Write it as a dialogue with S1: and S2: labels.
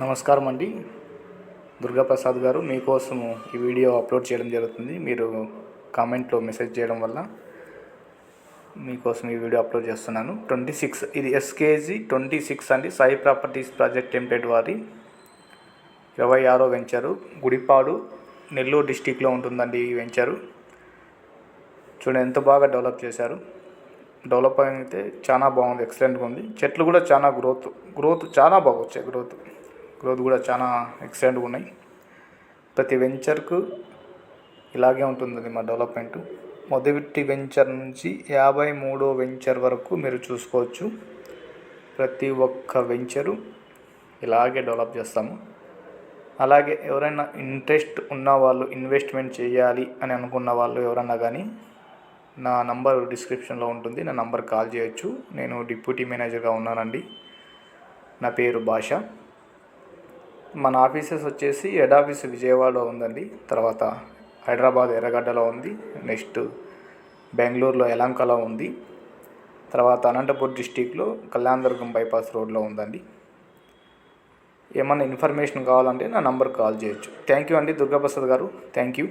S1: నమస్కారం అండి. దుర్గాప్రసాద్ గారు, మీకోసము ఈ వీడియో అప్లోడ్ చేయడం జరుగుతుంది. మీరు కామెంట్లో మెసేజ్ చేయడం వల్ల మీకోసం ఈ వీడియో అప్లోడ్ చేస్తున్నాను. 26 ఇది SKG 26 అండి. సాయి ప్రాపర్టీస్ ప్రాజెక్ట్ లిమిటెడ్ వారి 26వ వెంచరు. గుడిపాడు, నెల్లూరు డిస్టిక్లో ఉంటుందండి ఈ వెంచరు. చూడండి ఎంత బాగా డెవలప్ చేశారు. డెవలప్ అయితే చాలా బాగుంది, ఎక్సలెంట్గా ఉంది. చెట్లు కూడా చాలా గ్రోత్ చాలా బాగా వచ్చాయి. గ్రోత్ కూడా చాలా ఎక్సలెంట్గా ఉన్నాయి. ప్రతి వెంచర్కు ఇలాగే ఉంటుందండి మా డెవలప్మెంటు. మొదటి వెంచర్ నుంచి 53వ వెంచర్ వరకు మీరు చూసుకోవచ్చు. ప్రతి ఒక్క వెంచరు ఇలాగే డెవలప్ చేస్తాము. అలాగే ఎవరైనా ఇంట్రెస్ట్ ఉన్న వాళ్ళు, ఇన్వెస్ట్మెంట్ చేయాలి అని అనుకున్న వాళ్ళు ఎవరన్నా కానీ నా నంబర్ డిస్క్రిప్షన్లో ఉంటుంది. నా నంబర్ కాల్ చేయొచ్చు. నేను డిప్యూటీ మేనేజర్గా ఉన్నానండి. నా పేరు భాష. మన ఆఫీసెస్ వచ్చేసి హెడ్ ఆఫీస్ విజయవాడలో ఉందండి. తర్వాత హైదరాబాద్ ఎర్రగడ్డలో ఉంది. నెక్స్ట్ బెంగళూరులో యలంకలో ఉంది. తర్వాత అనంతపూర్ డిస్టిక్లో కళ్యాణదుర్గం బైపాస్ రోడ్లో ఉందండి. ఏమన్నా ఇన్ఫర్మేషన్ కావాలంటే నా నంబర్ కాల్ చేయొచ్చు. థ్యాంక్ యూ అండి దుర్గాప్రసాద్ గారు. Thank you.